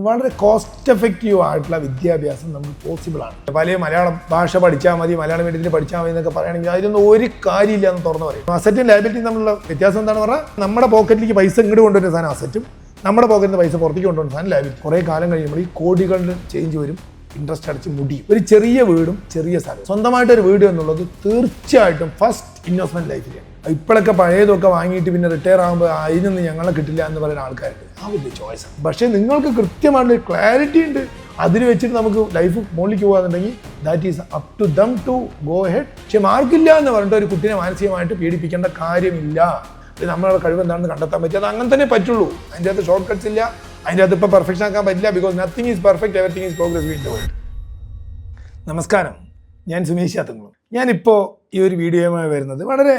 കാലഘട്ടത്തിൽ വളരെ cost effective ആയിട്ടുള്ള വിദ്യാഭ്യാസം നമുക്ക് പോസിബിൾ ആണ്. വലിയ മലയാളം ഭാഷ പഠിച്ചാൽ മതി, മലയാളം മീഡിയത്തിൽ പഠിച്ചാൽ മതി എന്നൊക്കെ പറയുകയാണെങ്കിൽ അതിലൊന്നും ഒരു കാര്യമില്ല എന്ന് തുറന്നു പറയും. അസറ്റും ലയബിലിറ്റിയും തമ്മിലുള്ള വ്യത്യാസം എന്താണെന്ന് പറഞ്ഞാൽ നമ്മുടെ പോക്കറ്റിലേക്ക് പൈസ ഇങ്ങോട്ട് കൊണ്ടുവരുന്ന സാധനം അസറ്റും, നമ്മുടെ പോക്കറ്റിൽ നിന്ന് പൈസ പുറത്തേക്ക് കൊണ്ടുവരുന്ന സാധനം ലയബിലിറ്റി. കുറേ കാലം കഴിയുമ്പോൾ ഈ കോടികളുടെ ചേഞ്ച് വരും, ഇൻട്രസ്റ്റ് അടിച്ച് മുടിയും. ഒരു ചെറിയ വീടും ചെറിയ സ്ഥലം, സ്വന്തമായിട്ടൊരു വീട് എന്നുള്ളത് തീർച്ചയായിട്ടും ഫസ്റ്റ് ഇൻവെസ്റ്റ്മെന്റ് ലൈഫിലാണ്. ഇപ്പോഴൊക്കെ പഴയതൊക്കെ വാങ്ങിയിട്ട് പിന്നെ റിട്ടയർ ആകുമ്പോൾ അതിനൊന്നും ഞങ്ങളെ കിട്ടില്ല എന്ന് പറയുന്ന ആൾക്കാർക്ക് ആ വലിയ ചോയ്സാണ്. പക്ഷേ നിങ്ങൾക്ക് കൃത്യമായിട്ടുള്ള ക്ലാരിറ്റി ഉണ്ട്, അതിൽ വെച്ചിട്ട് നമുക്ക് ലൈഫ് മുകളിലേക്ക് പോകാന്നുണ്ടെങ്കിൽ that is up to them to go head. പക്ഷെ മാർക്കില്ല എന്ന് പറഞ്ഞിട്ട് ഒരു കുട്ടിയെ മാനസികമായിട്ട് പീഡിപ്പിക്കേണ്ട കാര്യമില്ല. നമ്മളുടെ കഴിവ് എന്താണെന്ന് കണ്ടെത്താൻ പറ്റും, അത് അങ്ങനെ തന്നെ പറ്റുള്ളൂ. അതിൻ്റെ അകത്ത് ഷോർട്ട് കട്ട്സ് ഇല്ല, അതിൻ്റെ അകത്ത് ഇപ്പോൾ പെർഫെക്ഷൻ ആക്കാൻ പറ്റില്ല. Because nothing is perfect, everything is progressive in the world. നമസ്കാരം, ഞാൻ സുമേഷ് ചാത്തങ്ങളും. ഞാനിപ്പോൾ ഈ ഒരു വീഡിയോയുമായി വരുന്നത് വളരെ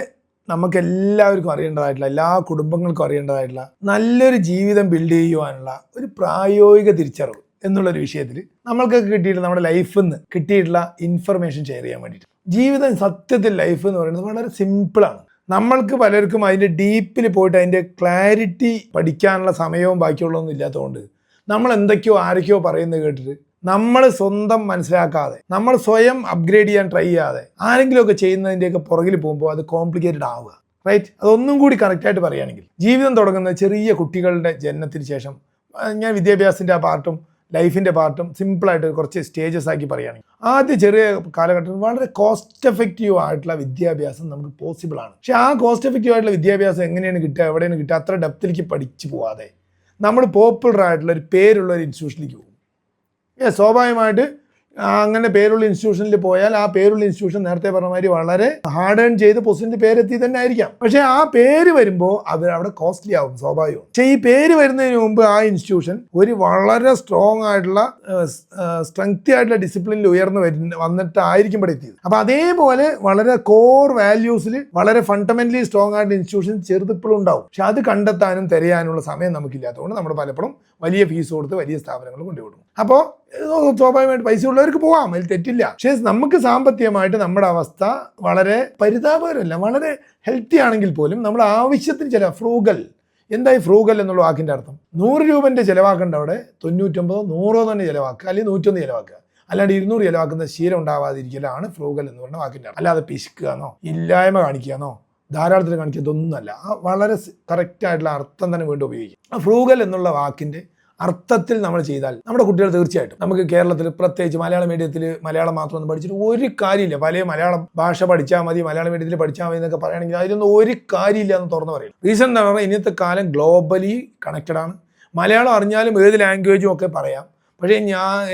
നമുക്ക് എല്ലാവർക്കും അറിയേണ്ടതായിട്ടുള്ള, എല്ലാ കുടുംബങ്ങൾക്കും അറിയേണ്ടതായിട്ടുള്ള നല്ലൊരു ജീവിതം ബിൽഡ് ചെയ്യുവാനുള്ള ഒരു പ്രായോഗിക തിരിച്ചറിവ് എന്നുള്ളൊരു വിഷയത്തിൽ നമ്മൾക്കൊക്കെ കിട്ടിയിട്ടുള്ള നമ്മുടെ ലൈഫിൽ നിന്ന് കിട്ടിയിട്ടുള്ള ഇൻഫർമേഷൻ ഷെയർ ചെയ്യാൻ വേണ്ടിയിട്ട്. ജീവിതം സത്യത്തിൽ ലൈഫ് എന്ന് പറയുന്നത് വളരെ സിമ്പിളാണ്. നമ്മൾക്ക് പലർക്കും അതിൻ്റെ ഡീപ്പിൽ പോയിട്ട് അതിൻ്റെ ക്ലാരിറ്റി പഠിക്കാനുള്ള സമയവും ബാക്കിയുള്ളതൊന്നും ഇല്ലാത്തതുകൊണ്ട് നമ്മൾ എന്തൊക്കെയോ ആരൊക്കെയോ പറയുന്നത് കേട്ടിട്ട് നമ്മൾ സ്വന്തം മനസ്സിലാക്കാതെ, നമ്മൾ സ്വയം അപ്ഗ്രേഡ് ചെയ്യാൻ ട്രൈ ചെയ്യാതെ ആരെങ്കിലുമൊക്കെ ചെയ്യുന്നതിൻ്റെയൊക്കെ പുറകിൽ പോകുമ്പോൾ അത് കോംപ്ലിക്കേറ്റഡ് ആവുക. റൈറ്റ്? അതൊന്നും കൂടി കറക്റ്റായിട്ട് പറയുകയാണെങ്കിൽ ജീവിതം തുടങ്ങുന്ന ചെറിയ കുട്ടികളുടെ ജനനത്തിന് ശേഷം, ഞാൻ വിദ്യാഭ്യാസത്തിൻ്റെ ആ പാർട്ടും ലൈഫിൻ്റെ പാർട്ടും സിമ്പിളായിട്ട് കുറച്ച് സ്റ്റേജസ് ആക്കി പറയുകയാണെങ്കിൽ, ആദ്യ ചെറിയ കാലഘട്ടത്തിൽ വളരെ കോസ്റ്റ് എഫക്റ്റീവ് ആയിട്ടുള്ള വിദ്യാഭ്യാസം നമുക്ക് പോസിബിൾ ആണ്. പക്ഷേ ആ കോസ്റ്റ് എഫക്റ്റീവ് ആയിട്ടുള്ള വിദ്യാഭ്യാസം എങ്ങനെയാണ് കിട്ടുക, എവിടെയാണ് കിട്ടുക, അത്ര ഡെപ്തിലേക്ക് പഠിച്ചു പോവാതെ നമ്മൾ പോപ്പുലർ ആയിട്ടുള്ള ഒരു പേരുള്ള ഒരു ഇൻസ്റ്റിറ്റ്യൂഷനിലേക്ക് പോകും. സ്വാഭാവികമായിട്ട് അങ്ങനെ പേരുള്ള ഇൻസ്റ്റിറ്റ്യൂഷനിൽ പോയാൽ ആ പേരുള്ള ഇൻസ്റ്റിറ്റ്യൂഷൻ നേരത്തെ പറഞ്ഞ മാതിരി വളരെ ഹാർഡ് ഏൺ ചെയ്ത് പൊസിഷൻ്റെ പേരെത്തി തന്നെ ആയിരിക്കാം. പക്ഷേ ആ പേര് വരുമ്പോൾ അവർ അവിടെ കോസ്റ്റ്ലി ആവും, സ്വാഭാവികം. പക്ഷേ ഈ പേര് വരുന്നതിന് മുമ്പ് ആ ഇൻസ്റ്റിറ്റ്യൂഷൻ ഒരു വളരെ സ്ട്രോങ് ആയിട്ടുള്ള സ്ട്രെങ്തി ആയിട്ടുള്ള ഡിസിപ്ലിനിൽ വന്നിട്ടായിരിക്കും ഇവിടെ എത്തിയത്. അപ്പോൾ അതേപോലെ വളരെ കോർ വാല്യൂസിൽ വളരെ ഫണ്ടമെന്റലി സ്ട്രോങ് ആയിട്ടുള്ള ഇൻസ്റ്റിറ്റ്യൂഷൻ ചെറുതിപ്പോഴും ഉണ്ടാവും. പക്ഷെ അത് കണ്ടെത്താനും തിരയാനുള്ള സമയം നമുക്കില്ലാത്തതുകൊണ്ട് നമ്മൾ പലപ്പോഴും വലിയ ഫീസ് കൊടുത്ത് വലിയ സ്ഥാപനങ്ങൾ കൊണ്ടുവിടും. അപ്പോൾ സ്വാഭാവികമായിട്ട് പൈസ ഉള്ളവർക്ക് പോകാം, അതിൽ തെറ്റില്ല. പക്ഷേ നമുക്ക് സാമ്പത്തികമായിട്ട് നമ്മുടെ അവസ്ഥ വളരെ പരിതാപകരമല്ല, വളരെ ഹെൽത്തി ആണെങ്കിൽ പോലും നമ്മുടെ ആവശ്യത്തിന് ചില ഫ്രൂഗൽ. എന്തായി ഫ്രൂഗൽ എന്നുള്ള വാക്കിൻ്റെ അർത്ഥം? 100 രൂപൻ്റെ ചിലവാക്കേണ്ട അവിടെ 99 100 തന്നെ ചിലവാക്കുക, അല്ലെങ്കിൽ 101 ചിലവാക്കുക. അല്ലാണ്ട് 200 ചിലവാക്കുന്ന ശീലം ഉണ്ടാവാതിരിക്കലാണ് ഫ്രൂഗൽ എന്ന് പറഞ്ഞ വാക്കിൻ്റെ അർത്ഥം. അല്ലാതെ പിശുക്കുകയെന്നോ ഇല്ലായ്മ കാണിക്കുകയെന്നോ ധാരാളത്തിൽ കാണിക്കുക, ഇതൊന്നുമല്ല. ആ വളരെ കറക്റ്റായിട്ടുള്ള അർത്ഥം തന്നെ വീണ്ടും ഉപയോഗിക്കും. ആ ഫ്രൂഗൽ എന്നുള്ള വാക്കിൻ്റെ അർത്ഥത്തിൽ നമ്മൾ ചെയ്താൽ നമ്മുടെ കുട്ടികൾ തീർച്ചയായിട്ടും, നമുക്ക് കേരളത്തിൽ പ്രത്യേകിച്ച് മലയാളം മീഡിയത്തിൽ മലയാളം മാത്രമൊന്നും പഠിച്ചിട്ട് ഒരു കാര്യമില്ല. വലിയ മലയാളം ഭാഷ പഠിച്ചാൽ മതി, മലയാളം മീഡിയത്തിൽ പഠിച്ചാൽ മതി എന്നൊക്കെ പറയുകയാണെങ്കിൽ അതിലൊന്നും ഒരു കാര്യമില്ല എന്ന് തുറന്നു പറയും. റീസൺ എന്താ പറഞ്ഞാൽ ഇന്നത്തെ കാലം ഗ്ലോബലി കണക്റ്റഡ് ആണ്. മലയാളം അറിഞ്ഞാലും ഏത് ലാംഗ്വേജും ഒക്കെ പറയാം. പക്ഷേ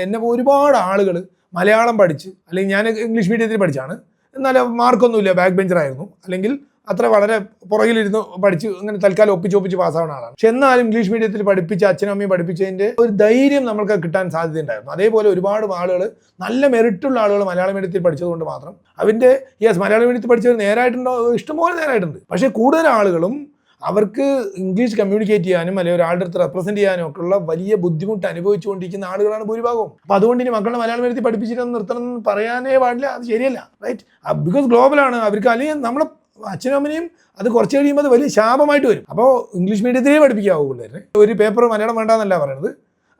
എന്നെ ഒരുപാട് ആളുകൾ മലയാളം പഠിച്ച്, അല്ലെങ്കിൽ ഞാൻ ഇംഗ്ലീഷ് മീഡിയത്തിൽ പഠിച്ചാണ്, എന്നാലും മാർക്കൊന്നുമില്ല, ബാക്ക് ബെഞ്ചറായിരുന്നു, അല്ലെങ്കിൽ അത്ര വളരെ പുറകിലിരുന്ന് പഠിച്ച് ഇങ്ങനെ തൽക്കാലം ഒപ്പിച്ച് പാസ്സാവുന്ന ആളാണ്. പക്ഷെ എന്നാലും ഇംഗ്ലീഷ് മീഡിയത്തിൽ പഠിപ്പിച്ച അച്ഛനും അമ്മയും പഠിപ്പിച്ചതിൻ്റെ ഒരു ധൈര്യം നമുക്ക് കിട്ടാൻ സാധ്യതയുണ്ടായിരുന്നു. അതേപോലെ ഒരുപാട് ആളുകൾ, നല്ല മെറിറ്റുള്ള ആളുകൾ മലയാളം മീഡിയത്തിൽ പഠിച്ചതുകൊണ്ട് മാത്രം അവൻ്റെ മലയാളം മീഡിയത്തിൽ പഠിച്ചവർ നേരായിട്ടുണ്ടോ? ഇഷ്ടംപോലെ നേരായിട്ടുണ്ട്. പക്ഷേ കൂടുതൽ ആളുകളും അവർക്ക് ഇംഗ്ലീഷ് കമ്മ്യൂണിക്കേറ്റ് ചെയ്യാനും അല്ലെങ്കിൽ ഒരാളുടെ അടുത്ത് റെപ്രസെൻറ്റ് ചെയ്യാനും ഒക്കെ ഉള്ള വലിയ ബുദ്ധിമുട്ട് അനുഭവിച്ചുകൊണ്ടിരിക്കുന്ന ആളുകളാണ് ഭൂരിഭാഗവും. അപ്പോൾ അതുകൊണ്ട് ഇനി മക്കളെ മലയാളം മീഡിയത്തിൽ പഠിപ്പിച്ചിട്ട് നിർത്തണം എന്ന് പറയാനേ പാടില്ല, അത് ശരിയല്ല. റൈറ്റ്? ബിക്കോസ് ഗ്ലോബലാണ് അവർക്ക്, അല്ലെങ്കിൽ നമ്മളെ അച്ഛനും അമ്മയും അത് കുറച്ച് കഴിയുമ്പോൾ അത് വലിയ ശാപമായിട്ട് വരും. അപ്പോൾ ഇംഗ്ലീഷ് മീഡിയത്തിലേ പഠിപ്പിക്കാവൂ പിള്ളേരെ. ഒരു പേപ്പർ മലയാളം വേണ്ടാന്നല്ല പറയുന്നത്,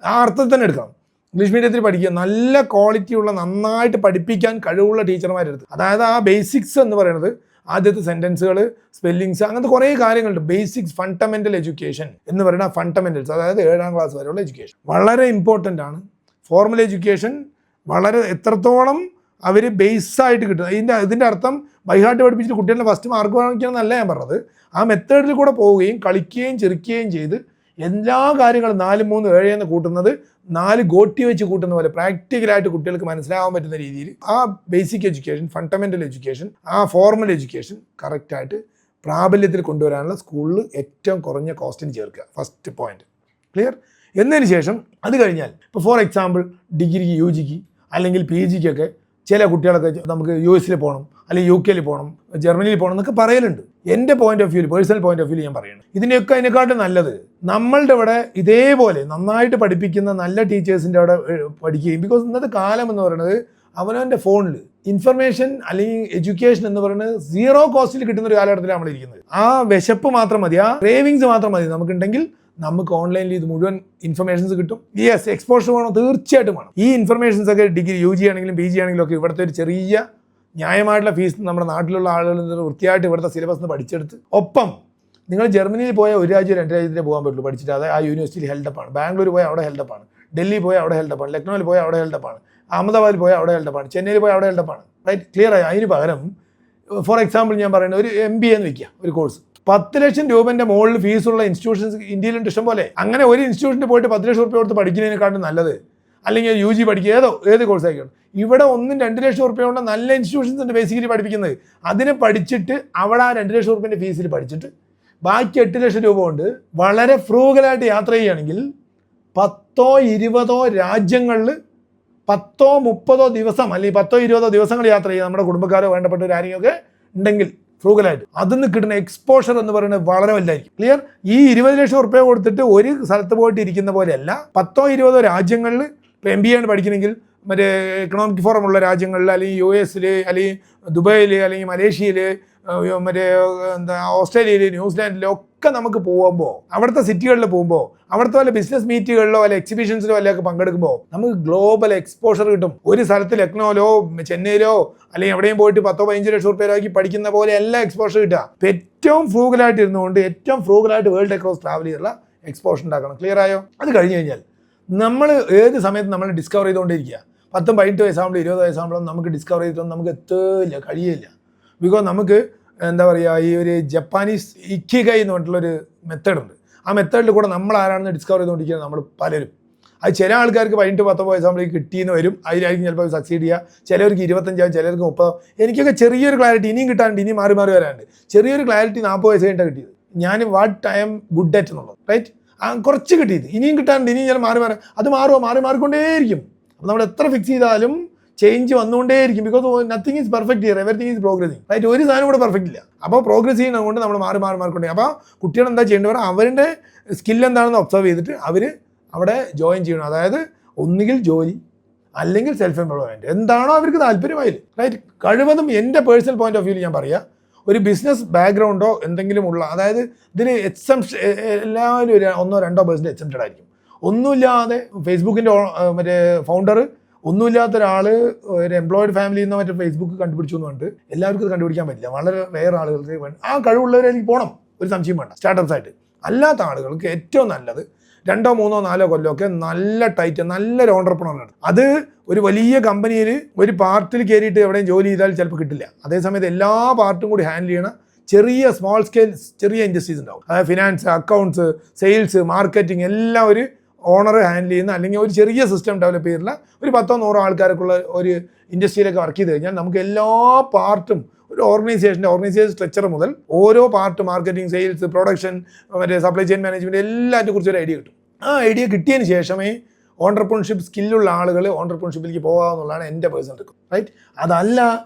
ആ അർത്ഥത്തിൽ തന്നെ എടുക്കണം. ഇംഗ്ലീഷ് മീഡിയത്തിൽ പഠിക്കുക, നല്ല ക്വാളിറ്റിയുള്ള നന്നായിട്ട് പഠിപ്പിക്കാൻ കഴിവുള്ള ടീച്ചർമാരെടുത്ത്. അതായത് ആ ബേസിക്സ് എന്ന് പറയുന്നത് ആദ്യത്തെ സെൻറ്റൻസുകൾ, സ്പെല്ലിങ്സ്, അങ്ങനത്തെ കുറേ കാര്യങ്ങളുണ്ട്. ബേസിക്സ്, ഫണ്ടമെൻ്റൽ എഡ്യൂക്കേഷൻ എന്ന് പറയുന്ന ഫണ്ടമെൻ്റൽസ്, അതായത് 7ാം ക്ലാസ് വരെയുള്ള എഡ്യൂക്കേഷൻ വളരെ ഇമ്പോർട്ടൻ്റ് ആണ്. ഫോർമൽ എഡ്യൂക്കേഷൻ വളരെ എത്രത്തോളം അവർ ബേസായിട്ട് കിട്ടും. ഇതിൻ്റെ അർത്ഥം ബൈഹാർട്ട് പഠിപ്പിച്ചിട്ട് കുട്ടികളുടെ ഫസ്റ്റ് മാർക്ക് വാങ്ങിക്കണം എന്നല്ല ഞാൻ പറഞ്ഞത്. ആ മെത്തേഡിൽ കൂടെ പോവുകയും കളിക്കുകയും ചിരിക്കുകയും ചെയ്ത് എല്ലാ കാര്യങ്ങളും 4, 3, 7 എന്ന് കൂട്ടുന്നത് 4 ഗോട്ടി വെച്ച് കൂട്ടുന്ന പോലെ പ്രാക്ടിക്കലായിട്ട് കുട്ടികൾക്ക് മനസ്സിലാവാൻ പറ്റുന്ന രീതിയിൽ ആ ബേസിക് എഡ്യൂക്കേഷൻ, ഫണ്ടമെൻ്റൽ എഡ്യൂക്കേഷൻ, ആ ഫോർമൽ എഡ്യൂക്കേഷൻ കറക്റ്റായിട്ട് പ്രാബല്യത്തിൽ കൊണ്ടുവരാനുള്ള സ്കൂളിൽ ഏറ്റവും കുറഞ്ഞ കോസ്റ്റിന് ചേർക്കുക. First point clear. എന്നതിന് ശേഷം അത് കഴിഞ്ഞാൽ ഇപ്പോൾ ഫോർ എക്സാമ്പിൾ ഡിഗ്രിക്ക്, UGക്ക് അല്ലെങ്കിൽ PGക്കൊക്കെ ചില കുട്ടികളൊക്കെ നമുക്ക് US പോകണം, അല്ലെങ്കിൽ UK പോകണം, ജർമ്മനിയിൽ പോകണം എന്നൊക്കെ പറയലുണ്ട്. എൻ്റെ പോയിന്റ് ഓഫ് വ്യൂവിൽ, പേഴ്സണൽ പോയിന്റ് ഓഫ് വ്യൂവിൽ ഞാൻ പറയുന്നത്, ഇതിനെയൊക്കെ അതിനെക്കാട്ടും നല്ലത് നമ്മളുടെ ഇവിടെ ഇതേപോലെ നന്നായിട്ട് പഠിപ്പിക്കുന്ന നല്ല ടീച്ചേഴ്സിൻ്റെ അവിടെ പഠിക്കുകയും. ബിക്കോസ് ഇന്നത്തെ കാലം എന്ന് പറയുന്നത് അവനവൻ്റെ ഫോണിൽ ഇൻഫർമേഷൻ അല്ലെങ്കിൽ എഡ്യൂക്കേഷൻ എന്ന് പറയുന്നത് 0 കോസ്റ്റിൽ കിട്ടുന്ന ഒരു കാലഘട്ടത്തിലാണ് നമ്മളിരിക്കുന്നത്. ആ വിശപ്പ് മാത്രം മതി, ആ ക്രേവിങ്സ് മാത്രം മതി നമുക്കുണ്ടെങ്കിൽ നമുക്ക് ഓൺലൈനിൽ ഇത് മുഴുവൻ ഇൻഫർമേഷൻസ് കിട്ടും. യെസ്, എക്സ്പോഷർ വേണം, തീർച്ചയായിട്ടും വേണം. ഈ ഇൻഫർമേഷൻസ് ഒക്കെ ഡിഗ്രി UG ആണെങ്കിലും PG ആണെങ്കിലും ഒക്കെ ഇവിടുത്തെ ഒരു ചെറിയ ന്യായമായിട്ടുള്ള ഫീസ് നമ്മുടെ നാട്ടിലുള്ള ആളുകളിൽ നിന്ന് വൃത്തിയായിട്ട് ഇവിടുത്തെ സിലബസ് നിന്ന് പഠിച്ചെടുത്ത്, ഒപ്പം നിങ്ങൾ ജർമ്മനിയിൽ പോയാൽ 1 രാജ്യം 2 രാജ്യത്തിലേ പോകാൻ പറ്റുള്ളൂ പഠിച്ചിട്ട്. അത് ആ യൂണിവേഴ്സിറ്റിയിൽ ഹെൽഡപ്പാണ്. ബാംഗ്ലൂർ പോയാൽ അവിടെ ഹെൽഡപ്പാണ്, ഡൽഹി പോയാൽ അവിടെ ഹെൽഡപ്പാണ്, ലക്നൌവിൽ പോയാൽ അവിടെ ഹെൽഡപ്പാണ്, അഹമ്മദാബാദിൽ പോയാൽ അവിടെ ഹെൽഡപ്പാണ്, ചെന്നൈയിൽ പോയാൽ അവിടെ ഹെൽഡപ്പാണ്. റൈറ്റ്, ക്ലിയർ ആയി. അതിന് പകരം ഫോർ എക്സാമ്പിൾ ഞാൻ പറയുന്നത് ഒരു MBA എന്ന് വയ്ക്കുക, ഒരു കോഴ്സ് 10 ലക്ഷം രൂപേൻ്റെ മുകളിൽ ഫീസുള്ള ഇൻസ്റ്റിറ്റ്യൂഷൻസ് ഇന്ത്യയിലുണ്ട് ഇഷ്ടം പോലെ. അങ്ങനെ ഒരു ഇൻസ്റ്റിറ്റ്യൂഷനിൽ പോയിട്ട് 10 ലക്ഷം രൂപ കൊടുത്ത് പഠിക്കുന്നതിനെക്കാട്ടും നല്ലത്, അല്ലെങ്കിൽ UG പഠിക്കുക, ഏത് കോഴ്സ് ആയിക്കോട്ടെ, ഇവിടെ 1-2 ലക്ഷം രൂപ കൊണ്ട് നല്ല ഇൻസ്റ്റിറ്റ്യൂഷൻസ് ഉണ്ട് ബേസിക്കലി പഠിപ്പിക്കുന്നത്. അതിനെ പഠിച്ചിട്ട് അവിടെ ആ 2 ലക്ഷം രൂപേൻ്റെ ഫീസിൽ പഠിച്ചിട്ട് ബാക്കി 8 ലക്ഷം രൂപ കൊണ്ട് വളരെ ഫ്രൂഗലായിട്ട് യാത്ര ചെയ്യുകയാണെങ്കിൽ 10-20 രാജ്യങ്ങളിൽ 10-30 ദിവസം അല്ലെങ്കിൽ 10-20 ദിവസങ്ങൾ യാത്ര ചെയ്യുക നമ്മുടെ കുടുംബക്കാരോ വേണ്ടപ്പെട്ടവർ ആരെങ്കിലുമൊക്കെ ഉണ്ടെങ്കിൽ ഫ്രൂഗലായിട്ട് അതിൽ കിട്ടുന്ന എക്സ്പോഷർ എന്ന് പറയുന്നത് വളരെ വലുതായിരിക്കും. ക്ലിയർ? ഈ 20 ലക്ഷം റുപ്യ കൊടുത്തിട്ട് ഒരു സ്ഥലത്ത് പോയിട്ട് ഇരിക്കുന്ന പോലെയല്ല, 10-20 രാജ്യങ്ങളിൽ ഇപ്പോൾ MBA ആണ് പഠിക്കണമെങ്കിൽ മറ്റേ എക്കണോമിക് ഫോറം ഉള്ള രാജ്യങ്ങളിൽ, അല്ലെങ്കിൽ US അല്ലെങ്കിൽ ദുബായിൽ, അല്ലെങ്കിൽ മലേഷ്യയിൽ, മറ്റേ ഓസ്ട്രേലിയയിൽ, ന്യൂസിലാൻഡിലോ ഒക്കെ നമുക്ക് പോകുമ്പോൾ, അവിടുത്തെ സിറ്റികളിൽ പോകുമ്പോൾ, അവിടുത്തെ വല്ല ബിസിനസ് മീറ്റുകളിലോ അല്ലെ എക്സിബിഷൻസിലോ വല്ലതൊക്കെ പങ്കെടുക്കുമ്പോൾ നമുക്ക് ഗ്ലോബൽ എക്സ്പോഷർ കിട്ടും. ഒരു സ്ഥലത്ത് ലക്നൌയിലോ ചെന്നൈയിലോ അല്ലെങ്കിൽ എവിടെയും പോയിട്ട് 10-15 ലക്ഷം റുപ്യയിലാക്കി പഠിക്കുന്ന പോലെ എല്ലാ എക്സ്പോഷർ കിട്ടുക. ഏറ്റവും ഫ്രൂഗലായിട്ട് ഇരുന്നുകൊണ്ട് ഏറ്റവും ഫ്രൂഗലായിട്ട് വേൾഡ് അക്രോസ് ട്രാവൽ ചെയ്തുള്ള എക്സ്പോഷർ ഉണ്ടാക്കണം. ക്ലിയർ ആയോ? അത് കഴിഞ്ഞ് കഴിഞ്ഞാൽ നമ്മൾ ഏത് സമയത്ത് നമ്മൾ ഡിസ്കവർ ചെയ്തുകൊണ്ടിരിക്കുക. 10-18 വയസ്സാകുമ്പോൾ 20 വയസ്സാകുമ്പോഴും നമുക്ക് ഡിസ്കവർ ചെയ്തിട്ടൊന്നും നമുക്ക് എത്തില്ല, കഴിയില്ല. ബിക്കോസ് നമുക്ക് എന്താ പറയുക, ഈ ഒരു ജപ്പാനീസ് ഇക്കിഗൈ എന്ന് പറഞ്ഞിട്ടുള്ളൊരു മെത്തേഡുണ്ട്. ആ മെത്തേഡിൽ കൂടെ നമ്മൾ ആരാണെന്ന് ഡിസ്കവർ ചെയ്തുകൊണ്ടിരിക്കുന്നത് നമ്മൾ പലരും. അത് ചില ആൾക്കാർക്ക് 18-19 വയസ്സാകുമ്പോഴേക്ക് കിട്ടിയെന്ന് വരും, അതിലായിരിക്കും ചിലപ്പോൾ സക്സീഡ് ചെയ്യുക. ചിലർക്ക് 25, ചിലർക്ക് 30. എനിക്കൊക്കെ ചെറിയൊരു ക്ലാരിറ്റി ഇനിയും കിട്ടാണ്ട്, ഇനിയും മാറി മാറി വരാണ്ട് ചെറിയൊരു ക്ലാരിറ്റി 40 വയസ്സ് കഴിഞ്ഞിട്ടാണ് കിട്ടിയത്. ഞാൻ what I M good at എന്നുള്ളത്. റൈറ്റ്? കുറച്ച് കിട്ടിയത് ഇനിയും കിട്ടാണ്ട്, ഇനിയും ചില മാറി അത് മാറിക്കൊണ്ടേയിരിക്കും. അപ്പോൾ നമ്മൾ എത്ര ഫിക്സ് ചെയ്താലും ചേഞ്ച് വന്നുകൊണ്ടേയിരിക്കും. Because nothing is perfect here, everything is progressing. Right? ഒരു സാധനം കൂടെ പെർഫെക്റ്റ് ഇല്ല. അപ്പോൾ പ്രോഗ്രസ് ചെയ്യുന്നതുകൊണ്ട് നമ്മൾ മാറിക്കൊണ്ടേ. അപ്പോൾ കുട്ടികൾ എന്താ ചെയ്യേണ്ടത്, അവരുടെ സ്കിൽ എന്താണെന്ന് ഒബ്സർവ് ചെയ്തിട്ട് അവർ അവിടെ ജോയിൻ ചെയ്യണം. അതായത് ഒന്നുകിൽ ജോലി അല്ലെങ്കിൽ സെൽഫ് എംപ്ലോയ്മെൻറ്റ്, എന്താണോ അവർക്ക് താല്പര്യമായത്. റൈറ്റ്? കഴിവതും എൻ്റെ പേഴ്സണൽ പോയിന്റ് ഓഫ് വ്യൂവിൽ ഞാൻ പറയുക, ഒരു ബിസിനസ് ബാക്ക്ഗ്രൗണ്ടോ എന്തെങ്കിലും ഉള്ള, അതായത് ഇതിൽ എല്ലാവരും ഒരു 1-2% എക്സംപ്റ്റഡ് ആയിരിക്കും. ഒന്നുമില്ലാതെ ഫേസ്ബുക്കിൻ്റെ മറ്റേ ഫൗണ്ടർ, ഒന്നുമില്ലാത്ത ഒരാൾ ഒരു എംപ്ലോയിഡ് ഫാമിലിയിൽ നിന്ന് മറ്റേ ഫേസ്ബുക്ക് കണ്ടുപിടിച്ചു എന്ന് പറഞ്ഞിട്ട് എല്ലാവർക്കും ഇത് കണ്ടുപിടിക്കാൻ പറ്റില്ല. വളരെ റെയർ ആളുകൾക്ക് ആ കഴിവുള്ളവരിലേക്ക് പോകണം, ഒരു സംശയം വേണ്ട. സ്റ്റാർട്ടപ്സ് ആയിട്ട് അല്ലാത്ത ആളുകൾക്ക് ഏറ്റവും നല്ലത് 2, 3, 4 കൊല്ലമൊക്കെ നല്ല ടൈറ്റ് നല്ലൊരു ഓണ്ടർപ്രണറാണ്. അത് ഒരു വലിയ കമ്പനിയിൽ ഒരു പാർട്ടിൽ കയറിയിട്ട് എവിടെയും ജോലി ചെയ്താൽ ചിലപ്പോൾ കിട്ടില്ല. അതേസമയത്ത് എല്ലാ പാർട്ടും കൂടി ഹാൻഡിൽ ചെയ്യണ ചെറിയ സ്മോൾ സ്കെയിൽ ചെറിയ ഇൻഡസ്ട്രീസ് ഉണ്ടാവും. അതായത് ഫിനാൻസ്, അക്കൗണ്ട്സ്, സെയിൽസ്, മാർക്കറ്റിംഗ് എല്ലാം ഒരു ഓണർ ഹാൻഡിൽ ചെയ്യുന്ന, അല്ലെങ്കിൽ ഒരു ചെറിയ സിസ്റ്റം ഡെവലപ്പ് ചെയ്തിട്ടുള്ള ഒരു 10-100 ആൾക്കാർക്കുള്ള ഒരു ഇൻഡസ്ട്രിയിലൊക്കെ വർക്ക് ചെയ്ത് കഴിഞ്ഞാൽ നമുക്ക് എല്ലാ പാർട്ടും ഒരു ഓർഗനൈസേഷൻ സ്ട്രക്ചർ മുതൽ ഓരോ പാർട്ട്, മാർക്കറ്റിംഗ്, സെയിൽസ്, പ്രൊഡക്ഷൻ, മറ്റേ സപ്ലൈ ചെയിൻ മാനേജ്മെൻറ്റ് എല്ലാറ്റിനെ കുറിച്ച് ഒരു ഐഡിയ കിട്ടും. ആ ഐഡിയ കിട്ടിയതിന് ശേഷമേ ഓണ്ടർപ്രണർഷിപ്പ് സ്കില്ലുള്ള ആളുകൾ ഓണ്ടർപ്രണർഷിപ്പിലേക്ക് പോകാമെന്നുള്ളതാണ് എൻ്റെ പേഴ്സണൽ റിക്വസ്റ്റ്. റൈറ്റ്? അതല്ല